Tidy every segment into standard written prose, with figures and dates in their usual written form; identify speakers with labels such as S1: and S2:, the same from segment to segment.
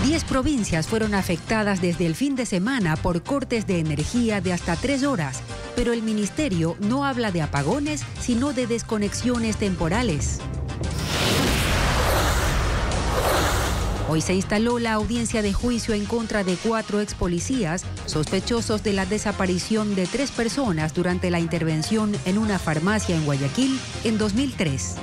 S1: 10 provincias fueron afectadas desde el fin de semana por cortes de energía de hasta 3 horas, pero el ministerio no habla de apagones, sino de desconexiones temporales. Hoy se instaló la audiencia de juicio en contra de 4 ex policías sospechosos de la desaparición de 3 personas durante la intervención en una farmacia en Guayaquil en 2003.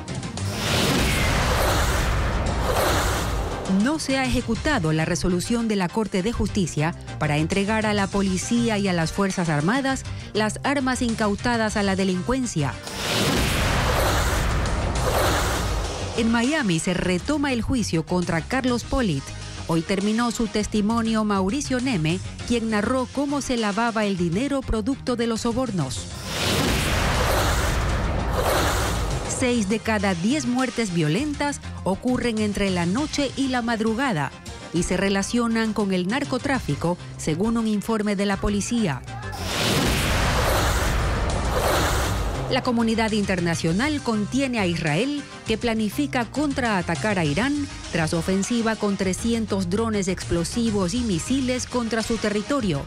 S1: No se ha ejecutado la resolución de la Corte de Justicia para entregar a la policía y a las Fuerzas Armadas las armas incautadas a la delincuencia. En Miami se retoma el juicio contra Carlos Pollitt. Hoy terminó su testimonio Mauricio Neme, quien narró cómo se lavaba el dinero producto de los sobornos. 6 de cada 10 muertes violentas ocurren entre la noche y la madrugada y se relacionan con el narcotráfico, según un informe de la policía. La comunidad internacional contiene a Israel, que planifica contraatacar a Irán tras ofensiva con 300 drones explosivos y misiles contra su territorio.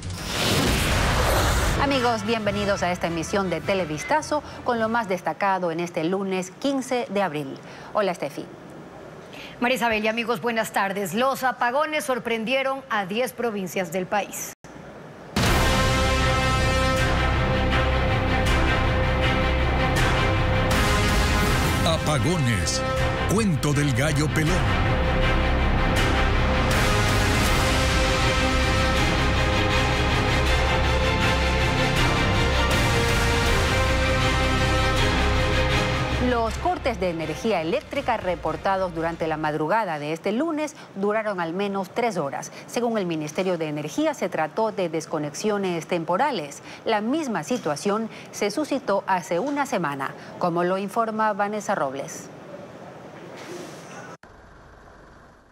S2: Amigos, bienvenidos a esta emisión de Televistazo con lo más destacado en este lunes 15 de abril. Hola, Steffi.
S3: María Isabel y amigos, buenas tardes. Los apagones sorprendieron a 10 provincias del país.
S4: Apagones. Cuento del gallo pelón.
S2: Los cortes de energía eléctrica reportados durante la madrugada de este lunes duraron al menos 3 horas. Según el Ministerio de Energía, se trató de desconexiones temporales. La misma situación se suscitó hace una semana, como lo informa Vanessa Robles.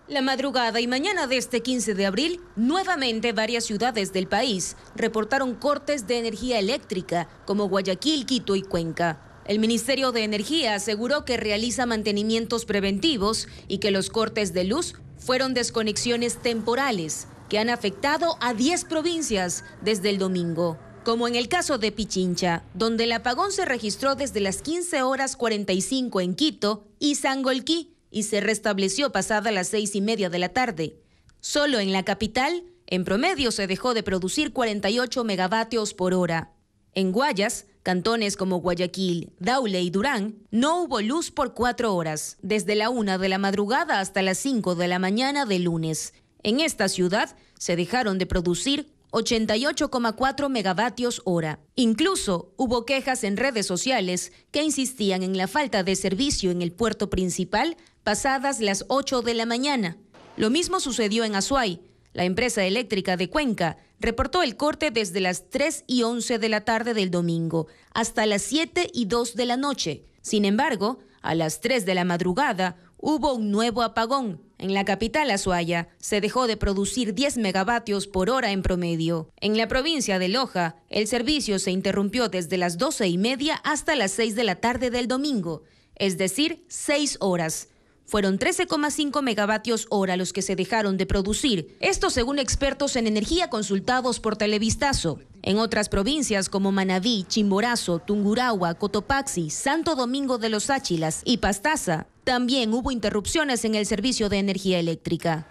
S5: La madrugada y mañana de este 15 de abril, nuevamente varias ciudades del país reportaron cortes de energía eléctrica, como Guayaquil, Quito y Cuenca. El Ministerio de Energía aseguró que realiza mantenimientos preventivos y que los cortes de luz fueron desconexiones temporales que han afectado a 10 provincias desde el domingo, como en el caso de Pichincha, donde el apagón se registró desde las 15:45 en Quito y Sangolquí y se restableció pasada las 6:30 de la tarde. Solo en la capital, en promedio se dejó de producir 48 megavatios por hora. En Guayas, cantones como Guayaquil, Daule y Durán, no hubo luz por 4 horas, desde la 1 de la madrugada hasta las 5 de la mañana del lunes. En esta ciudad se dejaron de producir 88,4 megavatios hora. Incluso hubo quejas en redes sociales que insistían en la falta de servicio en el puerto principal pasadas las 8 de la mañana. Lo mismo sucedió en Azuay. La empresa eléctrica de Cuenca reportó el corte desde las 3:11 de la tarde del domingo hasta las 7:02 de la noche. Sin embargo, a las 3 de la madrugada hubo un nuevo apagón. En la capital Azuaya se dejó de producir 10 megavatios por hora en promedio. En la provincia de Loja, el servicio se interrumpió desde las 12:30 hasta las 6 de la tarde del domingo, es decir, 6 horas. Fueron 13,5 megavatios hora los que se dejaron de producir. Esto según expertos en energía consultados por Televistazo. En otras provincias como Manabí, Chimborazo, Tungurahua, Cotopaxi, Santo Domingo de los Áchilas y Pastaza, también hubo interrupciones en el servicio de energía eléctrica.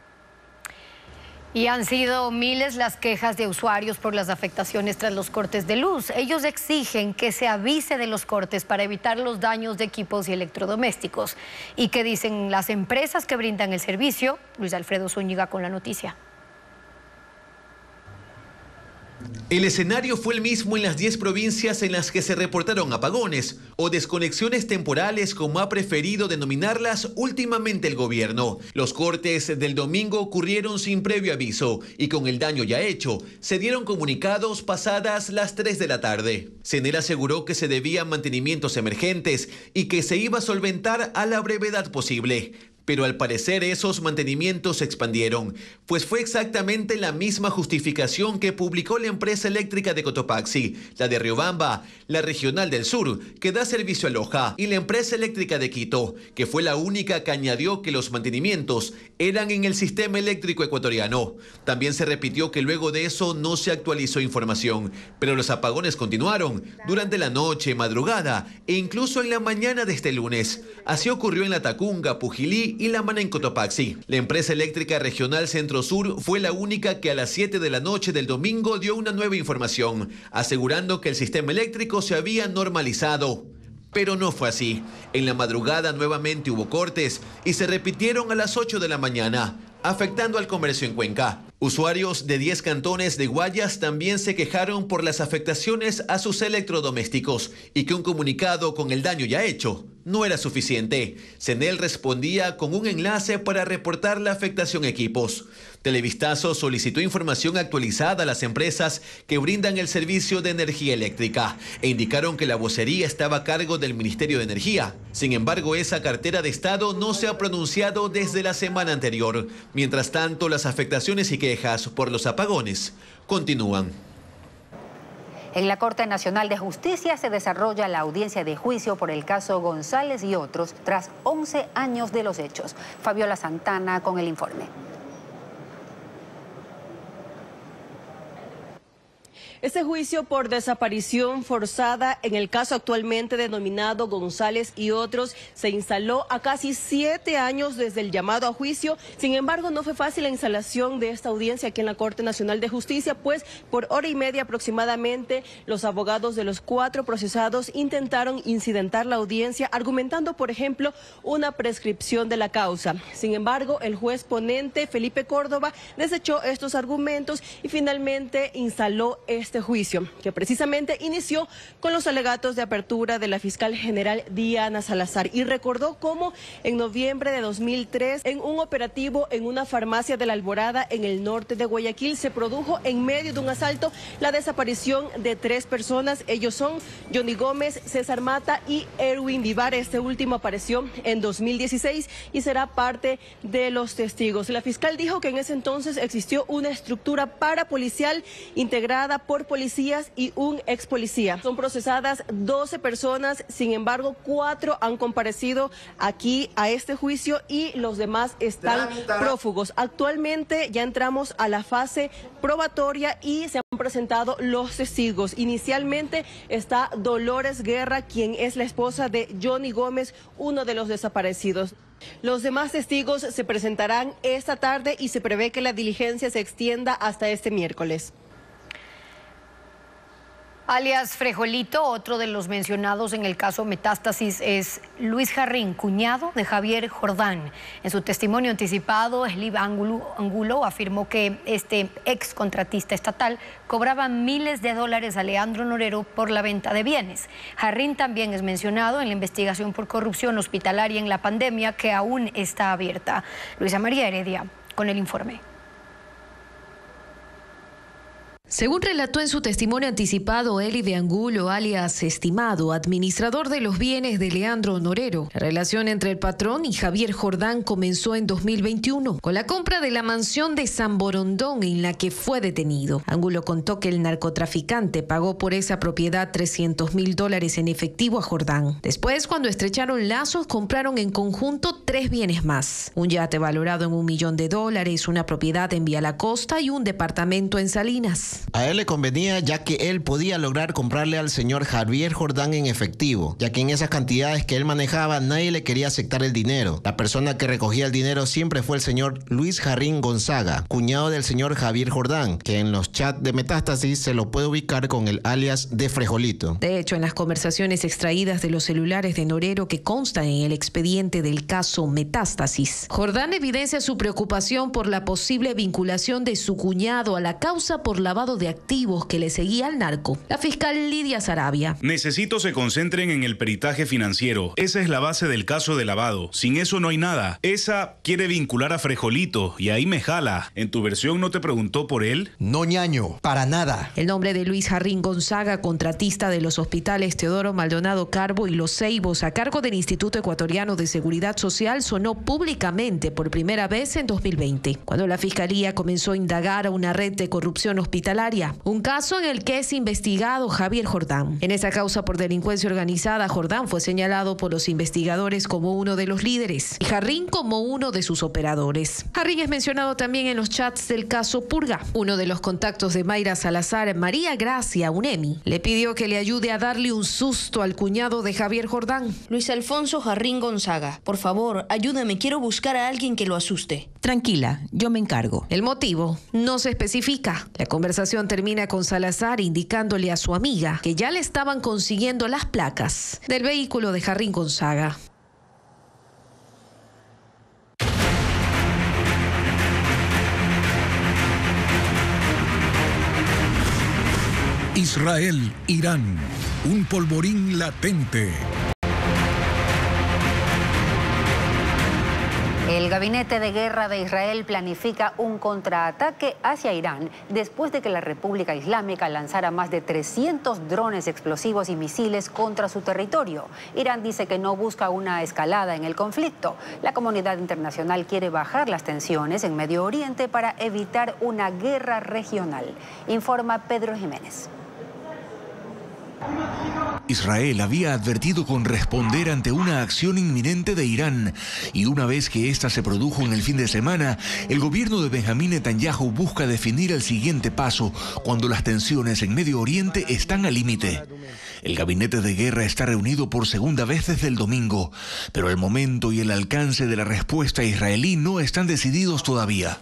S3: Y han sido miles las quejas de usuarios por las afectaciones tras los cortes de luz. Ellos exigen que se avise de los cortes para evitar los daños de equipos y electrodomésticos. ¿Y qué dicen las empresas que brindan el servicio? Luis Alfredo Zúñiga con la noticia.
S6: El escenario fue el mismo en las 10 provincias en las que se reportaron apagones o desconexiones temporales, como ha preferido denominarlas últimamente el gobierno. Los cortes del domingo ocurrieron sin previo aviso y con el daño ya hecho, se dieron comunicados pasadas las 3 de la tarde. CENEL aseguró que se debían mantenimientos emergentes y que se iba a solventar a la brevedad posible. Pero al parecer esos mantenimientos se expandieron, pues fue exactamente la misma justificación que publicó la empresa eléctrica de Cotopaxi, la de Riobamba, la Regional del Sur, que da servicio a Loja, y la empresa eléctrica de Quito, que fue la única que añadió que los mantenimientos eran en el sistema eléctrico ecuatoriano. También se repitió que luego de eso no se actualizó información, pero los apagones continuaron durante la noche, madrugada e incluso en la mañana de este lunes. Así ocurrió en La Tacunga, Pujilí y La Mana en Cotopaxi. La empresa eléctrica regional Centro-Sur fue la única que a las 7 de la noche del domingo dio una nueva información, asegurando que el sistema eléctrico se había normalizado. Pero no fue así. En la madrugada nuevamente hubo cortes y se repitieron a las 8 de la mañana, afectando al comercio en Cuenca. Usuarios de 10 cantones de Guayas también se quejaron por las afectaciones a sus electrodomésticos y que un comunicado con el daño ya hecho no era suficiente. CENEL respondía con un enlace para reportar la afectación a equipos. Televistazo solicitó información actualizada a las empresas que brindan el servicio de energía eléctrica e indicaron que la vocería estaba a cargo del Ministerio de Energía. Sin embargo, esa cartera de Estado no se ha pronunciado desde la semana anterior. Mientras tanto, las afectaciones y quejas por los apagones continúan.
S2: En la Corte Nacional de Justicia se desarrolla la audiencia de juicio por el caso González y otros tras 11 años de los hechos. Fabiola Santana con el informe.
S7: Este juicio por desaparición forzada en el caso actualmente denominado González y otros se instaló a casi 7 años desde el llamado a juicio. Sin embargo, no fue fácil la instalación de esta audiencia aquí en la Corte Nacional de Justicia, pues por hora y media aproximadamente los abogados de los 4 procesados intentaron incidentar la audiencia, argumentando, por ejemplo, una prescripción de la causa. Sin embargo, el juez ponente Felipe Córdoba desechó estos argumentos y finalmente instaló este juicio, que precisamente inició con los alegatos de apertura de la fiscal general Diana Salazar, y recordó cómo en noviembre de 2003, en un operativo en una farmacia de La Alborada en el norte de Guayaquil, se produjo en medio de un asalto la desaparición de 3 personas. Ellos son Johnny Gómez, César Mata y Erwin Vivar. Este último apareció en 2016 y será parte de los testigos. La fiscal dijo que en ese entonces existió una estructura parapolicial integrada por policías y un ex policía. Son procesadas 12 personas, sin embargo 4 han comparecido aquí a este juicio y los demás están prófugos. Actualmente ya entramos a la fase probatoria y se han presentado los testigos. Inicialmente está Dolores Guerra, quien es la esposa de Johnny Gómez, uno de los desaparecidos. Los demás testigos se presentarán esta tarde y se prevé que la diligencia se extienda hasta este miércoles.
S3: Alias Frejolito, otro de los mencionados en el caso Metástasis, es Luis Jarrín, cuñado de Javier Jordán. En su testimonio anticipado, Slip Angulo afirmó que este ex contratista estatal cobraba miles de dólares a Leandro Norero por la venta de bienes. Jarrín también es mencionado en la investigación por corrupción hospitalaria en la pandemia, que aún está abierta. Luisa María Heredia con el informe.
S5: Según relató en su testimonio anticipado Eli de Angulo, alias Estimado, administrador de los bienes de Leandro Norero, la relación entre el patrón y Javier Jordán comenzó en 2021 con la compra de la mansión de San Borondón en la que fue detenido. Angulo contó que el narcotraficante pagó por esa propiedad $300,000 en efectivo a Jordán. Después, cuando estrecharon lazos, compraron en conjunto 3 bienes más: un yate valorado en $1 millón, una propiedad en Vía La Costa y un departamento en Salinas.
S8: A él le convenía, ya que él podía lograr comprarle al señor Javier Jordán en efectivo, ya que en esas cantidades que él manejaba nadie le quería aceptar el dinero. La persona que recogía el dinero siempre fue el señor Luis Jarrín Gonzaga, cuñado del señor Javier Jordán, que en los chats de Metástasis se lo puede ubicar con el alias de Frejolito.
S5: De hecho, en las conversaciones extraídas de los celulares de Norero que constan en el expediente del caso Metástasis, Jordán evidencia su preocupación por la posible vinculación de su cuñado a la causa por lavado lavado de activos que le seguía al narco. La fiscal Lidia Sarabia.
S9: Necesito se concentren en el peritaje financiero. Esa es la base del caso de lavado. Sin eso no hay nada. Esa quiere vincular a Frejolito y ahí me jala. ¿En tu versión no te preguntó por él?
S10: No, ñaño, para nada.
S5: El nombre de Luis Jarrín Gonzaga, contratista de los hospitales Teodoro Maldonado Carbo y Los Ceibos a cargo del Instituto Ecuatoriano de Seguridad Social, sonó públicamente por primera vez en 2020, cuando la Fiscalía comenzó a indagar a una red de corrupción hospitalaria, un caso en el que es investigado Javier Jordán. En esa causa por delincuencia organizada, Jordán fue señalado por los investigadores como uno de los líderes y Jarrín como uno de sus operadores. Jarrín es mencionado también en los chats del caso Purga. Uno de los contactos de Mayra Salazar, María Gracia Unemi, le pidió que le ayude a darle un susto al cuñado de Javier Jordán.
S11: Luis Alfonso Jarrín Gonzaga, por favor, ayúdame, quiero buscar a alguien que lo asuste.
S12: Tranquila, yo me encargo.
S5: El motivo no se especifica. La conversación termina con Salazar indicándole a su amiga que ya le estaban consiguiendo las placas del vehículo de Jarrín Gonzaga.
S4: Israel, Irán, un polvorín latente.
S2: El Gabinete de Guerra de Israel planifica un contraataque hacia Irán después de que la República Islámica lanzara más de 300 drones explosivos y misiles contra su territorio. Irán dice que no busca una escalada en el conflicto. La comunidad internacional quiere bajar las tensiones en Medio Oriente para evitar una guerra regional, informa Pedro Jiménez.
S13: Israel había advertido con responder ante una acción inminente de Irán y una vez que esta se produjo en el fin de semana, el gobierno de Benjamín Netanyahu busca definir el siguiente paso cuando las tensiones en Medio Oriente están al límite. El gabinete de guerra está reunido por segunda vez desde el domingo, pero el momento y el alcance de la respuesta israelí no están decididos todavía.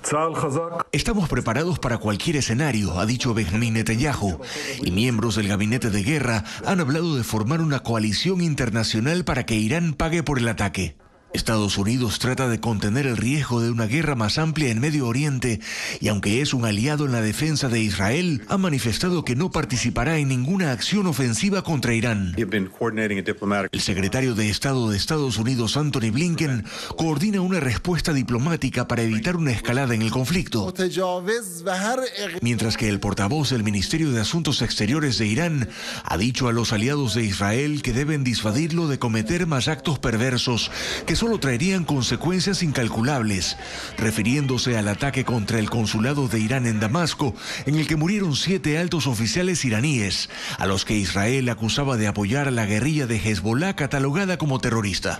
S13: Estamos preparados para cualquier escenario, ha dicho Benjamín Netanyahu, y miembros del gabinete de guerra han hablado de formar una coalición internacional para que Irán pague por el ataque. Estados Unidos trata de contener el riesgo de una guerra más amplia en Medio Oriente y aunque es un aliado en la defensa de Israel, ha manifestado que no participará en ninguna acción ofensiva contra Irán. El secretario de Estado de Estados Unidos, Anthony Blinken, coordina una respuesta diplomática para evitar una escalada en el conflicto. Mientras que el portavoz del Ministerio de Asuntos Exteriores de Irán ha dicho a los aliados de Israel que deben disuadirlo de cometer más actos perversos que solo traerían consecuencias incalculables, refiriéndose al ataque contra el consulado de Irán en Damasco, en el que murieron 7 altos oficiales iraníes, a los que Israel acusaba de apoyar a la guerrilla de Hezbollah catalogada como terrorista.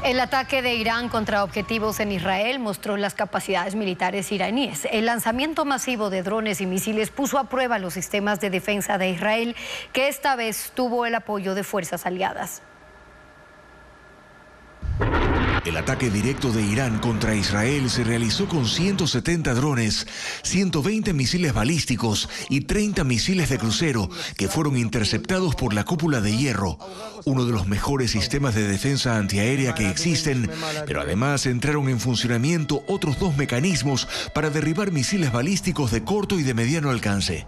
S3: El ataque de Irán contra objetivos en Israel mostró las capacidades militares iraníes. El lanzamiento masivo de drones y misiles puso a prueba los sistemas de defensa de Israel, que esta vez tuvo el apoyo de fuerzas aliadas.
S13: El ataque directo de Irán contra Israel se realizó con 170 drones, 120 misiles balísticos y 30 misiles de crucero que fueron interceptados por la cúpula de hierro, uno de los mejores sistemas de defensa antiaérea que existen, pero además entraron en funcionamiento otros 2 mecanismos para derribar misiles balísticos de corto y de mediano alcance.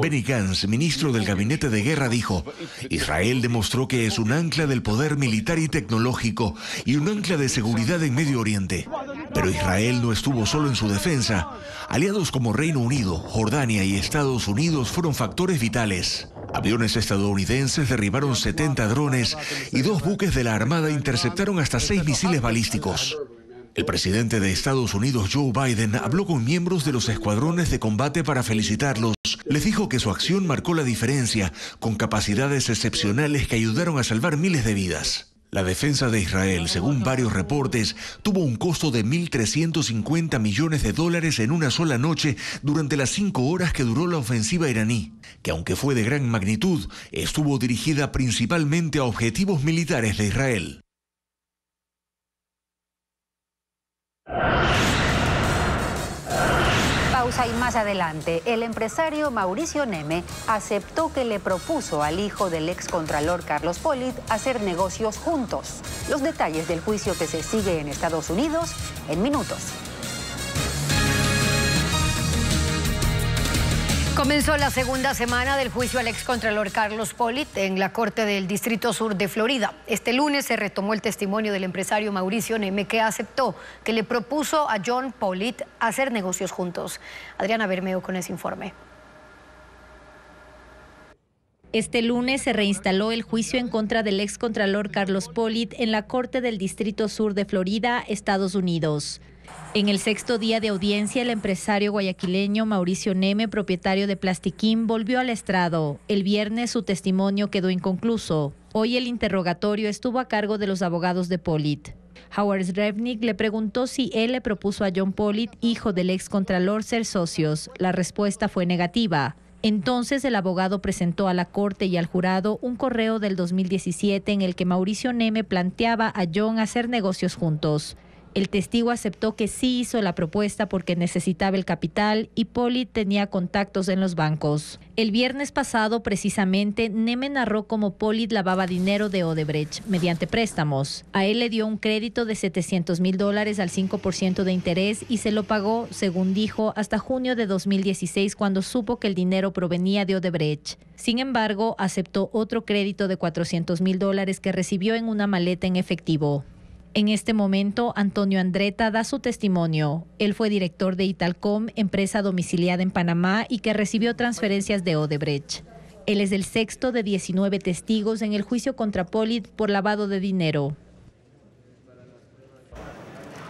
S13: Benny Gantz, ministro del Gabinete de Guerra, dijo: Israel demostró que es un ancla del poder militar y tecnológico y un ancla de seguridad en Medio Oriente. Pero Israel no estuvo solo en su defensa. Aliados como Reino Unido, Jordania y Estados Unidos fueron factores vitales. Aviones estadounidenses derribaron 70 drones y 2 buques de la Armada interceptaron hasta 6 misiles balísticos. El presidente de Estados Unidos, Joe Biden, habló con miembros de los escuadrones de combate para felicitarlos. Les dijo que su acción marcó la diferencia, con capacidades excepcionales que ayudaron a salvar miles de vidas. La defensa de Israel, según varios reportes, tuvo un costo de $1.350 millones en una sola noche durante las 5 horas que duró la ofensiva iraní, que aunque fue de gran magnitud, estuvo dirigida principalmente a objetivos militares de Israel.
S2: Pausa y más adelante, el empresario Mauricio Neme aceptó que le propuso al hijo del excontralor Carlos Pollitt hacer negocios juntos. Los detalles del juicio que se sigue en Estados Unidos en minutos.
S3: Comenzó la segunda semana del juicio al excontralor Carlos Pollitt en la Corte del Distrito Sur de Florida. Este lunes se retomó el testimonio del empresario Mauricio Neme, que aceptó que le propuso a John Pollitt hacer negocios juntos. Adriana Bermeo con ese informe.
S14: Este lunes se reinstaló el juicio en contra del excontralor Carlos Pollitt en la Corte del Distrito Sur de Florida, Estados Unidos. En el sexto día de audiencia, el empresario guayaquileño Mauricio Neme, propietario de Plastiquín, volvió al estrado. El viernes su testimonio quedó inconcluso. Hoy el interrogatorio estuvo a cargo de los abogados de Pollitt. Howard Srebnick le preguntó si él le propuso a John Pollitt, hijo del excontralor, ser socios. La respuesta fue negativa. Entonces el abogado presentó a la corte y al jurado un correo del 2017 en el que Mauricio Neme planteaba a John hacer negocios juntos. El testigo aceptó que sí hizo la propuesta porque necesitaba el capital y Pollitt tenía contactos en los bancos. El viernes pasado, precisamente, Neme narró cómo Pollitt lavaba dinero de Odebrecht mediante préstamos. A él le dio un crédito de $700,000 al 5% de interés y se lo pagó, según dijo, hasta junio de 2016, cuando supo que el dinero provenía de Odebrecht. Sin embargo, aceptó otro crédito de $400,000 que recibió en una maleta en efectivo. En este momento, Antonio Andretta da su testimonio. Él fue director de Italcom, empresa domiciliada en Panamá y que recibió transferencias de Odebrecht. Él es el sexto de 19 testigos en el juicio contra Pollitt por lavado de dinero.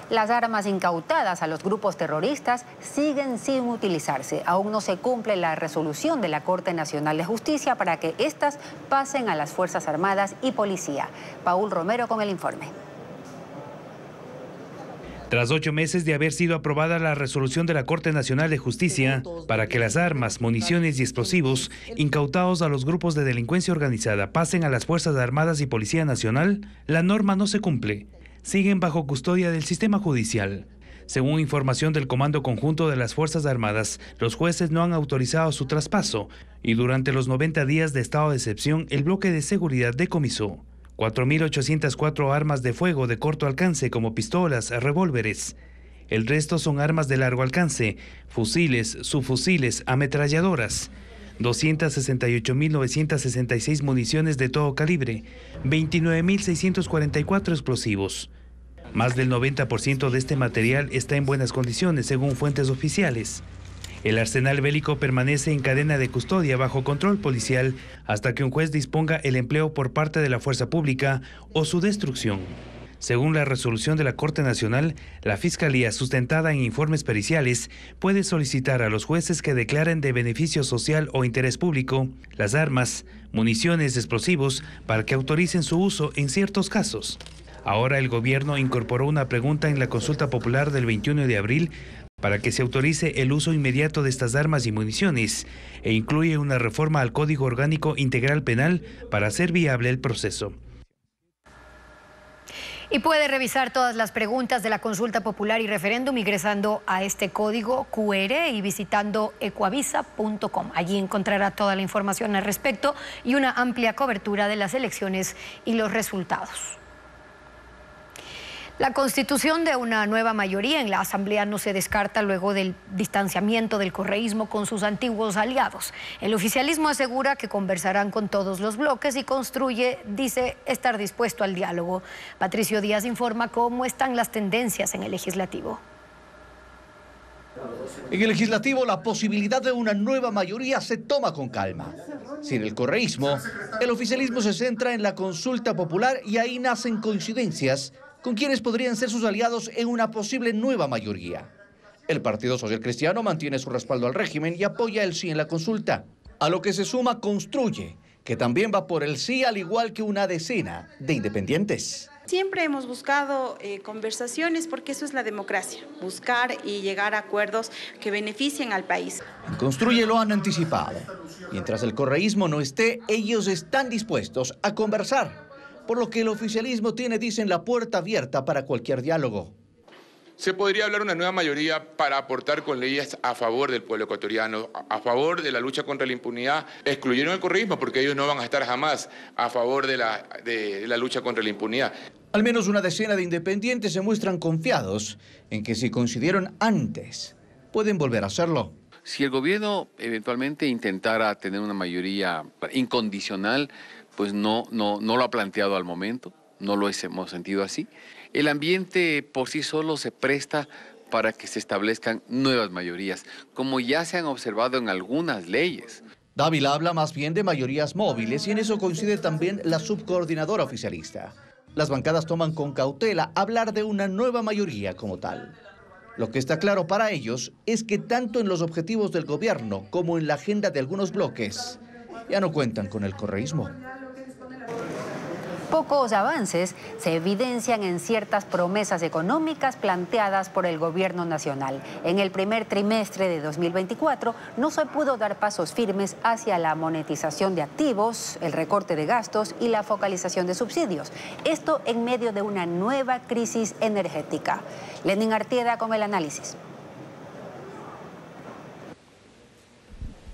S2: Las armas incautadas a los grupos terroristas siguen sin utilizarse. Aún no se cumple la resolución de la Corte Nacional de Justicia para que éstas pasen a las Fuerzas Armadas y Policía. Paul Romero con el informe.
S15: Tras 8 meses de haber sido aprobada la resolución de la Corte Nacional de Justicia para que las armas, municiones y explosivos incautados a los grupos de delincuencia organizada pasen a las Fuerzas Armadas y Policía Nacional, la norma no se cumple. Siguen bajo custodia del sistema judicial. Según información del Comando Conjunto de las Fuerzas Armadas, los jueces no han autorizado su traspaso y durante los 90 días de estado de excepción, el bloque de seguridad decomisó 4.804 armas de fuego de corto alcance como pistolas, revólveres. El resto son armas de largo alcance, fusiles, subfusiles, ametralladoras. 268.966 municiones de todo calibre, 29.644 explosivos. Más del 90% de este material está en buenas condiciones, según fuentes oficiales. El arsenal bélico permanece en cadena de custodia bajo control policial hasta que un juez disponga el empleo por parte de la fuerza pública o su destrucción. Según la resolución de la Corte Nacional, la Fiscalía, sustentada en informes periciales, puede solicitar a los jueces que declaren de beneficio social o interés público las armas, municiones, explosivos para que autoricen su uso en ciertos casos. Ahora el gobierno incorporó una pregunta en la consulta popular del 21 de abril para que se autorice el uso inmediato de estas armas y municiones e incluye una reforma al Código Orgánico Integral Penal para hacer viable el proceso.
S3: Y puede revisar todas las preguntas de la consulta popular y referéndum ingresando a este código QR y visitando ecuavisa.com. Allí encontrará toda la información al respecto y una amplia cobertura de las elecciones y los resultados. La constitución de una nueva mayoría en la Asamblea no se descarta luego del distanciamiento del correísmo con sus antiguos aliados. El oficialismo asegura que conversarán con todos los bloques y dice estar dispuesto al diálogo. Patricio Díaz informa cómo están las tendencias en el legislativo.
S16: En el legislativo la posibilidad de una nueva mayoría se toma con calma. Sin el correísmo, el oficialismo se centra en la consulta popular y ahí nacen coincidencias con quienes podrían ser sus aliados en una posible nueva mayoría. El Partido Social Cristiano mantiene su respaldo al régimen y apoya el sí en la consulta, a lo que se suma Construye, que también va por el sí al igual que una decena de independientes.
S17: Siempre hemos buscado conversaciones porque eso es la democracia, buscar y llegar a acuerdos que beneficien al país.
S16: En Construye lo han anticipado. Mientras el correísmo no esté, ellos están dispuestos a conversar, por lo que el oficialismo tiene, dicen, la puerta abierta para cualquier diálogo.
S18: Se podría hablar una nueva mayoría para aportar con leyes a favor del pueblo ecuatoriano, a favor de la lucha contra la impunidad. Excluyeron el correísmo porque ellos no van a estar jamás a favor de la lucha contra la impunidad.
S16: Al menos una decena de independientes se muestran confiados en que si coincidieron antes, pueden volver a hacerlo.
S19: Si el gobierno eventualmente intentara tener una mayoría incondicional, pues no lo ha planteado al momento, no lo hemos sentido así. El ambiente por sí solo se presta para que se establezcan nuevas mayorías, como ya se han observado en algunas leyes.
S16: Dávila habla más bien de mayorías móviles y en eso coincide también la subcoordinadora oficialista. Las bancadas toman con cautela hablar de una nueva mayoría como tal. Lo que está claro para ellos es que tanto en los objetivos del gobierno como en la agenda de algunos bloques ya no cuentan con el correísmo.
S2: Pocos avances se evidencian en ciertas promesas económicas planteadas por el gobierno nacional. En el primer trimestre de 2024 no se pudo dar pasos firmes hacia la monetización de activos, el recorte de gastos y la focalización de subsidios. Esto en medio de una nueva crisis energética. Lenín Artieda con el análisis.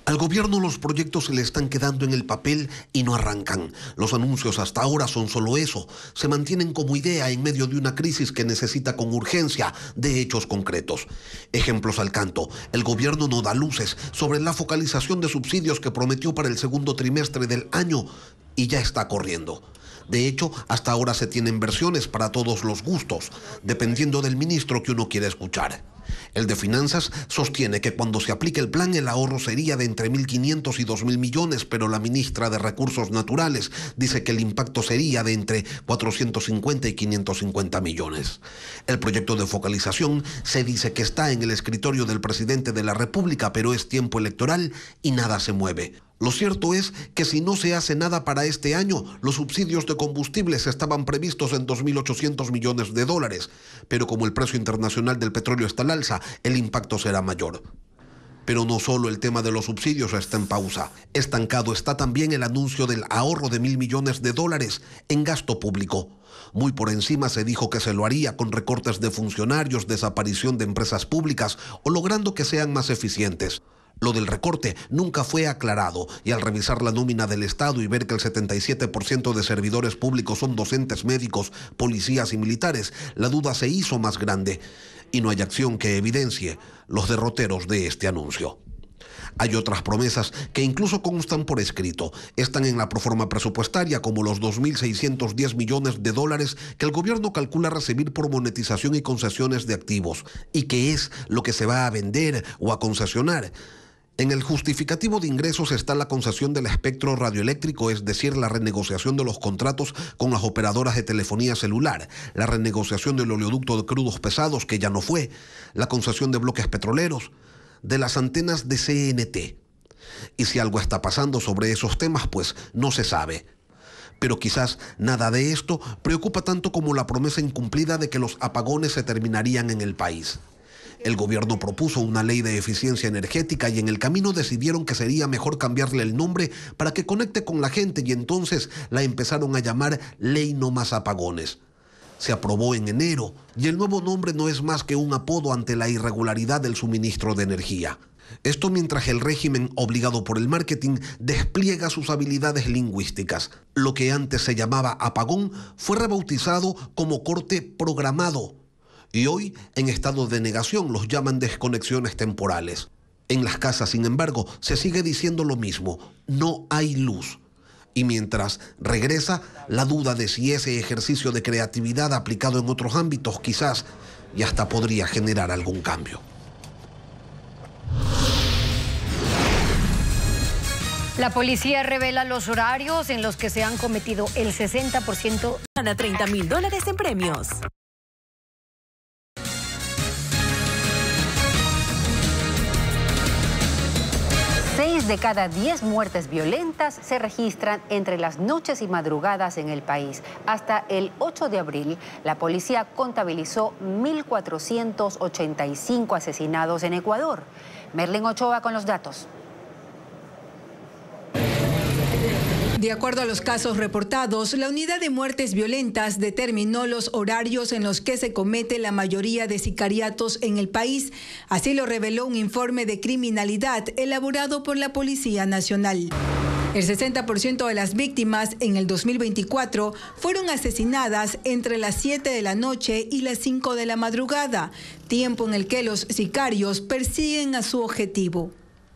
S20: Al gobierno los proyectos se le están quedando en el papel y no arrancan. Los anuncios hasta ahora son solo eso. Se mantienen como idea en medio de una crisis que necesita con urgencia de hechos concretos. Ejemplos al canto. El gobierno no da luces sobre la focalización de subsidios que prometió para el segundo trimestre del año y ya está corriendo. De hecho, hasta ahora se tienen versiones para todos los gustos, dependiendo del ministro que uno quiera escuchar. El de Finanzas sostiene que cuando se aplique el plan el ahorro sería de entre 1.500 y 2.000 millones, pero la ministra de Recursos Naturales dice que el impacto sería de entre 450 y 550 millones. El proyecto de focalización se dice que está en el escritorio del presidente de la República, pero es tiempo electoral y nada se mueve. Lo cierto es que si no se hace nada para este año, los subsidios de combustibles estaban previstos en 2.800 millones de dólares, pero como el precio internacional del petróleo está al alza, el impacto será mayor. Pero no solo el tema de los subsidios está en pausa. Estancado está también el anuncio del ahorro de 1.000 millones de dólares en gasto público. Muy por encima se dijo que se lo haría con recortes de funcionarios, desaparición de empresas públicas o logrando que sean más eficientes. Lo del recorte nunca fue aclarado y al revisar la nómina del Estado y ver que el 77% de servidores públicos son docentes, médicos, policías y militares, la duda se hizo más grande y no hay acción que evidencie los derroteros de este anuncio. Hay otras promesas que incluso constan por escrito. Están en la proforma presupuestaria como los 2.610 millones de dólares que el gobierno calcula recibir por monetización y concesiones de activos y que es lo que se va a vender o a concesionar. En el justificativo de ingresos está la concesión del espectro radioeléctrico, es decir, la renegociación de los contratos con las operadoras de telefonía celular, la renegociación del oleoducto de crudos pesados, que ya no fue, la concesión de bloques petroleros, de las antenas de CNT. Y si algo está pasando sobre esos temas, pues no se sabe. Pero quizás nada de esto preocupa tanto como la promesa incumplida de que los apagones se terminarían en el país. El gobierno propuso una ley de eficiencia energética y en el camino decidieron que sería mejor cambiarle el nombre para que conecte con la gente y entonces la empezaron a llamar Ley No Más Apagones. Se aprobó en enero y el nuevo nombre no es más que un apodo ante la irregularidad del suministro de energía. Esto mientras el régimen, obligado por el marketing, despliega sus habilidades lingüísticas. Lo que antes se llamaba apagón fue rebautizado como corte programado. Y hoy, en estado de negación, los llaman desconexiones temporales. En las casas, sin embargo, se sigue diciendo lo mismo: no hay luz. Y mientras regresa la duda de si ese ejercicio de creatividad aplicado en otros ámbitos quizás y hasta podría generar algún cambio.
S3: La policía revela los horarios en los que se han cometido el 60%.
S21: Gana $30.000 en premios.
S2: 6 de cada 10 muertes violentas se registran entre las noches y madrugadas en el país. Hasta el 8 de abril, la policía contabilizó 1.485 asesinados en Ecuador. Merlin Ochoa con los datos.
S22: De acuerdo a los casos reportados, la unidad de muertes violentas determinó los horarios en los que se comete la mayoría de sicariatos en el país. Así lo reveló un informe de criminalidad elaborado por la Policía Nacional. El 60% de las víctimas en el 2024 fueron asesinadas entre las 7 de la noche y las 5 de la madrugada, tiempo en el que los sicarios persiguen a su objetivo.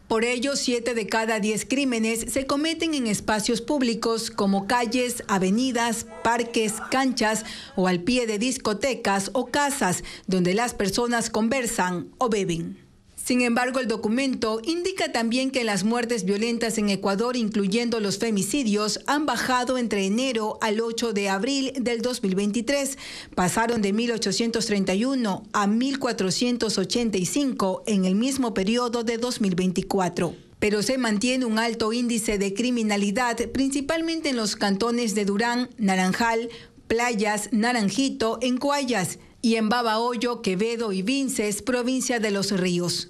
S22: Por ello, 7 de cada 10 crímenes se cometen en espacios públicos como calles, avenidas, parques, canchas o al pie de discotecas o casas donde las personas conversan o beben. Sin embargo, el documento indica también que las muertes violentas en Ecuador, incluyendo los femicidios, han bajado entre enero al 8 de abril del 2023. Pasaron de 1.831 a 1.485 en el mismo periodo de 2024. Pero se mantiene un alto índice de criminalidad, principalmente en los cantones de Durán, Naranjal, Playas, Naranjito, en Guayas, y en Babahoyo, Quevedo y Vinces, provincia de Los Ríos.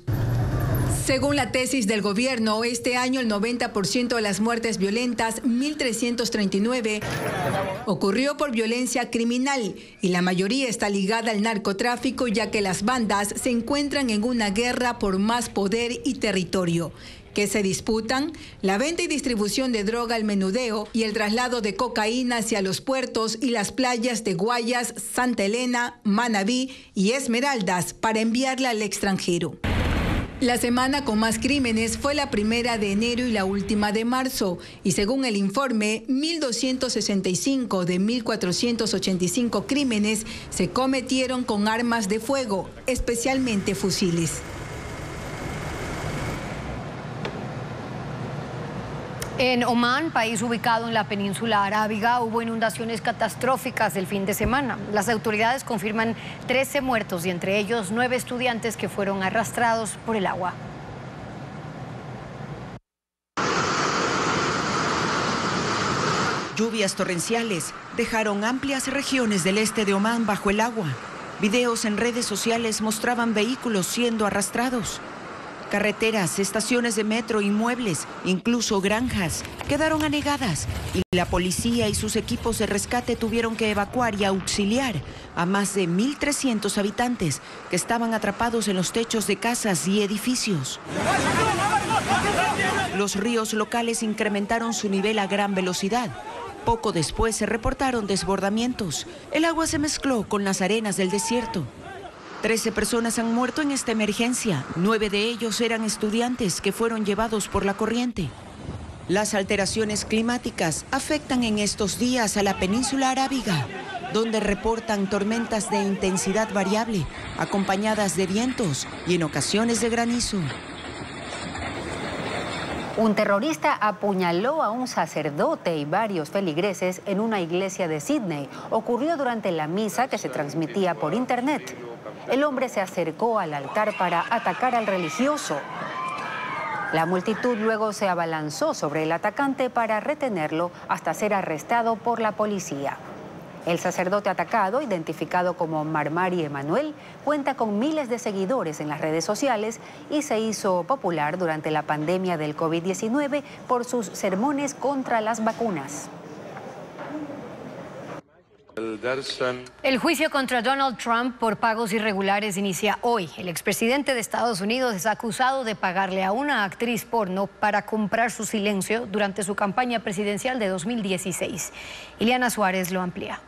S22: Según la tesis del gobierno, este año el 90% de las muertes violentas, 1.339, ocurrió por violencia criminal y la mayoría está ligada al narcotráfico, ya que las bandas se encuentran en una guerra por más poder y territorio. ¿Qué se disputan? La venta y distribución de droga al menudeo y el traslado de cocaína hacia los puertos y las playas de Guayas, Santa Elena, Manabí y Esmeraldas para enviarla al extranjero. La semana con más crímenes fue la primera de enero y la última de marzo, y según el informe, 1.265 de 1.485 crímenes se cometieron con armas de fuego, especialmente fusiles.
S3: En Omán, país ubicado en la península arábiga, hubo inundaciones catastróficas el fin de semana. Las autoridades confirman 13 muertos y entre ellos 9 estudiantes que fueron arrastrados por el agua.
S12: Lluvias torrenciales dejaron amplias regiones del este de Omán bajo el agua. Videos en redes sociales mostraban vehículos siendo arrastrados. Carreteras, estaciones de metro, inmuebles, incluso granjas, quedaron anegadas y la policía y sus equipos de rescate tuvieron que evacuar y auxiliar a más de 1.300 habitantes que estaban atrapados en los techos de casas y edificios. Los ríos locales incrementaron su nivel a gran velocidad. Poco después se reportaron desbordamientos. El agua se mezcló con las arenas del desierto. 13 personas han muerto en esta emergencia. 9 de ellos eran estudiantes que fueron llevados por la corriente. Las alteraciones climáticas afectan en estos días a la península arábiga, donde reportan tormentas de intensidad variable, acompañadas de vientos y en ocasiones de granizo.
S2: Un terrorista apuñaló a un sacerdote y varios feligreses en una iglesia de Sídney. Ocurrió durante la misa que se transmitía por internet. El hombre se acercó al altar para atacar al religioso. La multitud luego se abalanzó sobre el atacante para retenerlo hasta ser arrestado por la policía. El sacerdote atacado, identificado como Marmari Emanuel, cuenta con miles de seguidores en las redes sociales y se hizo popular durante la pandemia del COVID-19 por sus sermones contra las vacunas.
S3: El juicio contra Donald Trump por pagos irregulares inicia hoy. El expresidente de Estados Unidos es acusado de pagarle a una actriz porno para comprar su silencio durante su campaña presidencial de 2016. Ileana Suárez lo amplía.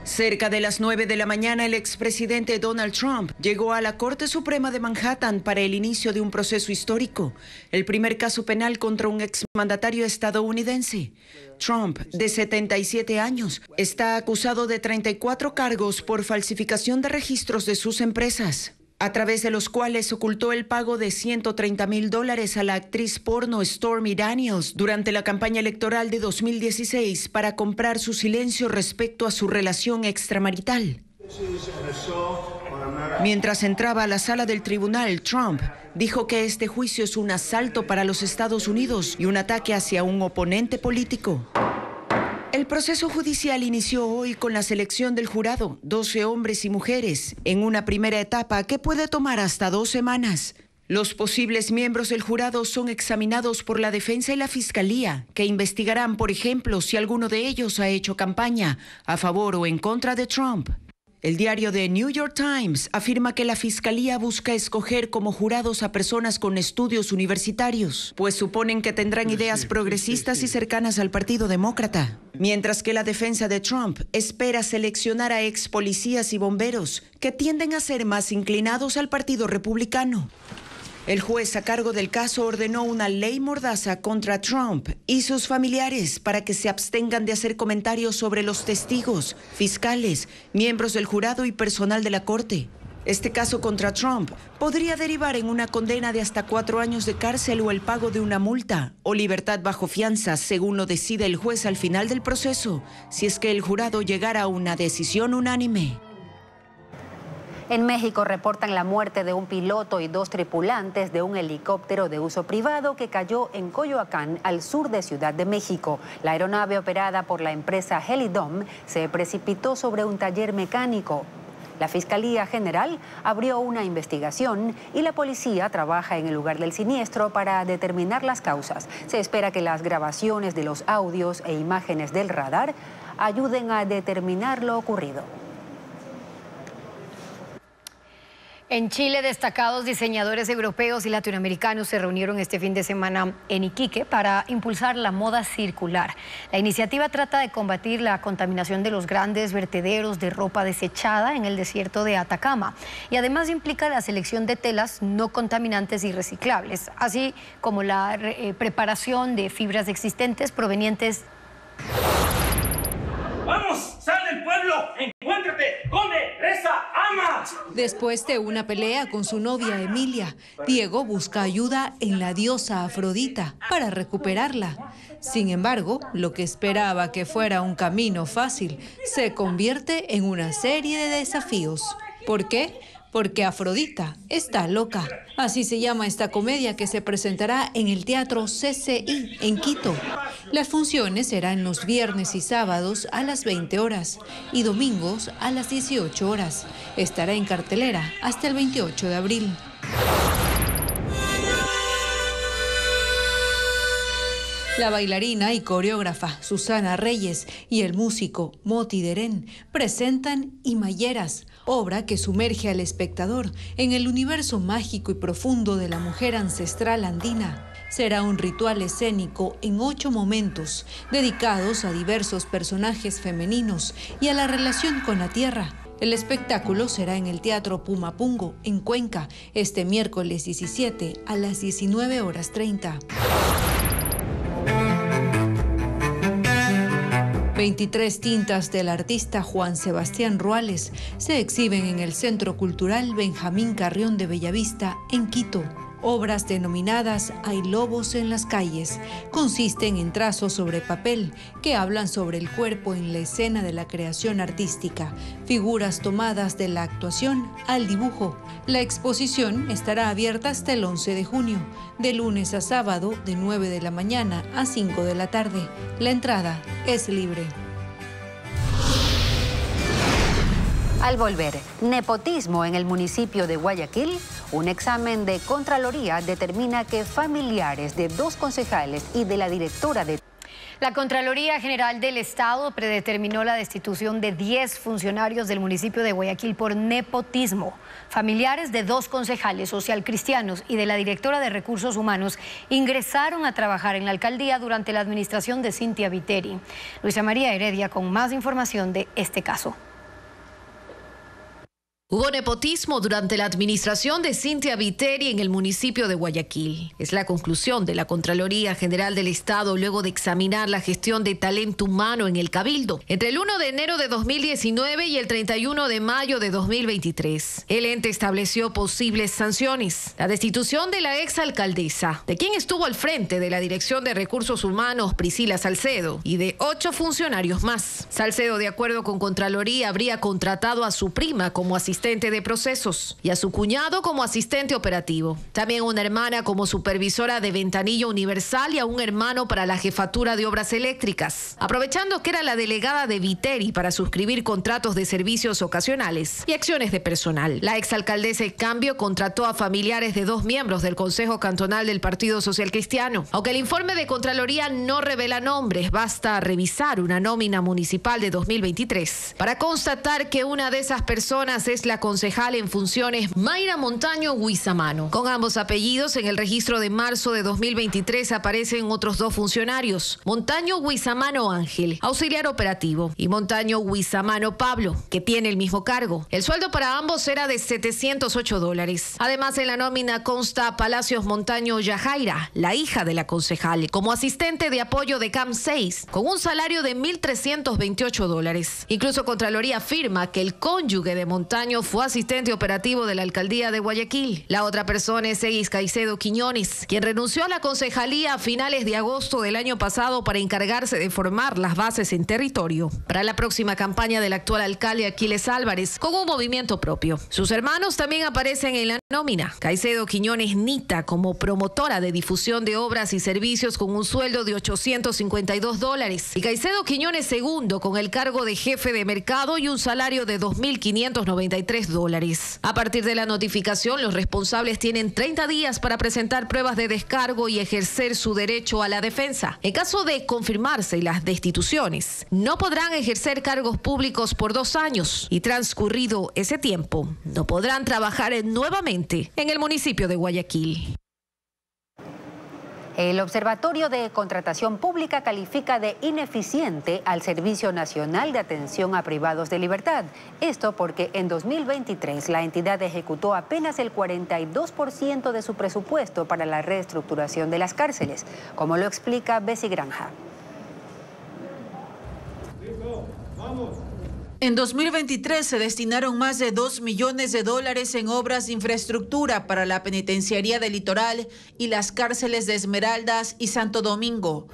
S12: Cerca de las 9 de la mañana, el expresidente Donald Trump llegó a la Corte Suprema de Manhattan para el inicio de un proceso histórico, el primer caso penal contra un exmandatario estadounidense. Trump, de 77 años, está acusado de 34 cargos por falsificación de registros de sus empresas, a través de los cuales ocultó el pago de $130,000 a la actriz porno Stormy Daniels durante la campaña electoral de 2016 para comprar su silencio respecto a su relación extramarital. Mientras entraba a la sala del tribunal, Trump dijo que este juicio es un asalto para los Estados Unidos y un ataque hacia un oponente político. El proceso judicial inició hoy con la selección del jurado, 12 hombres y mujeres, en una primera etapa que puede tomar hasta 2 semanas. Los posibles miembros del jurado son examinados por la defensa y la fiscalía, que investigarán, por ejemplo, si alguno de ellos ha hecho campaña a favor o en contra de Trump. El diario The New York Times afirma que la Fiscalía busca escoger como jurados a personas con estudios universitarios, pues suponen que tendrán ideas progresistas y cercanas al Partido Demócrata. Mientras que la defensa de Trump espera seleccionar a ex policías y bomberos que tienden a ser más inclinados al Partido Republicano. El juez a cargo del caso ordenó una ley mordaza contra Trump y sus familiares para que se abstengan de hacer comentarios sobre los testigos, fiscales, miembros del jurado y personal de la corte. Este caso contra Trump podría derivar en una condena de hasta 4 años de cárcel o el pago de una multa o libertad bajo fianza, según lo decida el juez al final del proceso, si es que el jurado llegara a una decisión unánime.
S2: En México reportan la muerte de un piloto y 2 tripulantes de un helicóptero de uso privado que cayó en Coyoacán, al sur de Ciudad de México. La aeronave operada por la empresa Helidom se precipitó sobre un taller mecánico. La Fiscalía General abrió una investigación y la policía trabaja en el lugar del siniestro para determinar las causas. Se espera que las grabaciones de los audios e imágenes del radar ayuden a determinar lo ocurrido.
S3: En Chile, destacados diseñadores europeos y latinoamericanos se reunieron este fin de semana en Iquique para impulsar la moda circular. La iniciativa trata de combatir la contaminación de los grandes vertederos de ropa desechada en el desierto de Atacama y además implica la selección de telas no contaminantes y reciclables, así como la preparación de fibras existentes provenientes.
S1: ¡Vamos! ¡Sal del pueblo! ¡Encuéntrate! ¡Come! ¡Reza! ¡Ama!
S6: Después de una pelea con su novia Emilia, Diego busca ayuda en la diosa Afrodita para recuperarla. Sin embargo, lo que esperaba que fuera un camino fácil se convierte en una serie de desafíos. ¿Por qué? Porque Afrodita está loca. Así se llama esta comedia que se presentará en el Teatro CCI en Quito. Las funciones serán los viernes y sábados a las 20 horas y domingos a las 18 horas. Estará en cartelera hasta el 28 de abril. La bailarina y coreógrafa Susana Reyes y el músico Moti Derén presentan Imayeras, obra que sumerge al espectador en el universo mágico y profundo de la mujer ancestral andina. Será un ritual escénico en 8 momentos, dedicados a diversos personajes femeninos y a la relación con la tierra. El espectáculo será en el Teatro Pumapungo, en Cuenca, este miércoles 17 a las 19:30. 23 tintas del artista Juan Sebastián Ruales se exhiben en el Centro Cultural Benjamín Carrión de Bellavista, en Quito. Obras denominadas Hay lobos en las calles consisten en trazos sobre papel que hablan sobre el cuerpo en la escena de la creación artística, figuras tomadas de la actuación al dibujo. La exposición estará abierta hasta el 11 de junio, de lunes a sábado de 9 de la mañana a 5 de la tarde. La entrada es libre.
S2: Al volver, nepotismo en el municipio de Guayaquil. Un examen de Contraloría determina que familiares de 2 concejales y de la directora de...
S3: La Contraloría General del Estado predeterminó la destitución de 10 funcionarios del municipio de Guayaquil por nepotismo. Familiares de 2 concejales socialcristianos y de la directora de Recursos Humanos ingresaron a trabajar en la alcaldía durante la administración de Cynthia Viteri. Luisa María Heredia con más información de este caso.
S23: Hubo nepotismo durante la administración de Cynthia Viteri en el municipio de Guayaquil. Es la conclusión de la Contraloría General del Estado luego de examinar la gestión de talento humano en el Cabildo entre el 1 de enero de 2019 y el 31 de mayo de 2023. El ente estableció posibles sanciones. La destitución de la exalcaldesa, de quien estuvo al frente de la Dirección de Recursos Humanos, Priscila Salcedo, y de 8 funcionarios más. Salcedo, de acuerdo con Contraloría, habría contratado a su prima como asistente asistente de procesos y a su cuñado como asistente operativo. También una hermana como supervisora de ventanilla universal y a un hermano para la jefatura de obras eléctricas, aprovechando que era la delegada de Viteri para suscribir contratos de servicios ocasionales y acciones de personal. La exalcaldesa en cambio contrató a familiares de 2 miembros del Consejo Cantonal del Partido Social Cristiano. Aunque el informe de Contraloría no revela nombres, basta revisar una nómina municipal de 2023 para constatar que una de esas personas es la concejal en funciones Mayra Montaño Huizamano. Con ambos apellidos, en el registro de marzo de 2023 aparecen otros 2 funcionarios: Montaño Huizamano Ángel, auxiliar operativo, y Montaño Huizamano Pablo, que tiene el mismo cargo. El sueldo para ambos era de $708. Además, en la nómina consta Palacios Montaño Yajaira, la hija de la concejal, como asistente de apoyo de CAM 6, con un salario de $1,328. Incluso Contraloría afirma que el cónyuge de Montaño fue asistente operativo de la alcaldía de Guayaquil. La otra persona es Egis Caicedo Quiñones, quien renunció a la concejalía a finales de agosto del año pasado para encargarse de formar las bases en territorio para la próxima campaña del actual alcalde Aquiles Álvarez, con un movimiento propio. Sus hermanos también aparecen en la nómina. Caicedo Quiñones Nita como promotora de difusión de obras y servicios con un sueldo de $852, y Caicedo Quiñones II con el cargo de jefe de mercado y un salario de $2,593. A partir de la notificación, los responsables tienen 30 días para presentar pruebas de descargo y ejercer su derecho a la defensa. En caso de confirmarse las destituciones, no podrán ejercer cargos públicos por 2 años y transcurrido ese tiempo, no podrán trabajar nuevamente en el municipio de Guayaquil.
S2: El Observatorio de Contratación Pública califica de ineficiente al Servicio Nacional de Atención a Privados de Libertad. Esto porque en 2023 la entidad ejecutó apenas el 42% de su presupuesto para la reestructuración de las cárceles, como lo explica Bessie Granja.
S7: En 2023 se destinaron más de $2 millones en obras de infraestructura para la Penitenciaría del Litoral y las cárceles de Esmeraldas y Santo Domingo.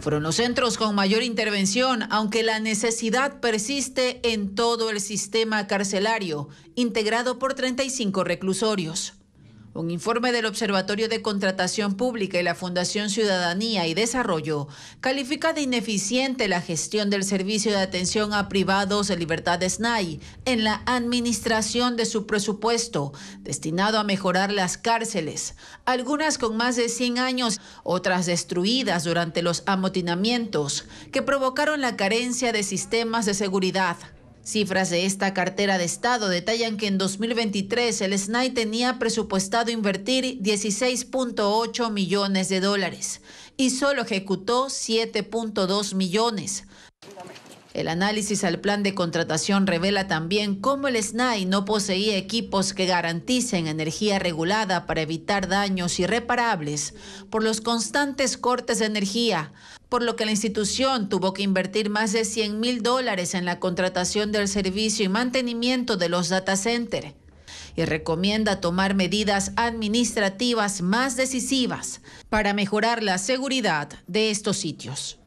S7: Fueron los centros con mayor intervención, aunque la necesidad persiste en todo el sistema carcelario, integrado por 35 reclusorios. Un informe del Observatorio de Contratación Pública y la Fundación Ciudadanía y Desarrollo califica de ineficiente la gestión del Servicio de Atención a Privados de Libertad SNAI en la administración de su presupuesto destinado a mejorar las cárceles, algunas con más de 100 años, otras destruidas durante los amotinamientos que provocaron la carencia de sistemas de seguridad. Cifras de esta cartera de Estado detallan que en 2023 el SNAI tenía presupuestado invertir $16.8 millones y solo ejecutó 7.2 millones. El análisis al plan de contratación revela también cómo el SNAI no poseía equipos que garanticen energía regulada para evitar daños irreparables por los constantes cortes de energía, por lo que la institución tuvo que invertir más de $100,000 en la contratación del servicio y mantenimiento de los data centers. Y recomienda tomar medidas administrativas más decisivas para mejorar la seguridad de estos sitios.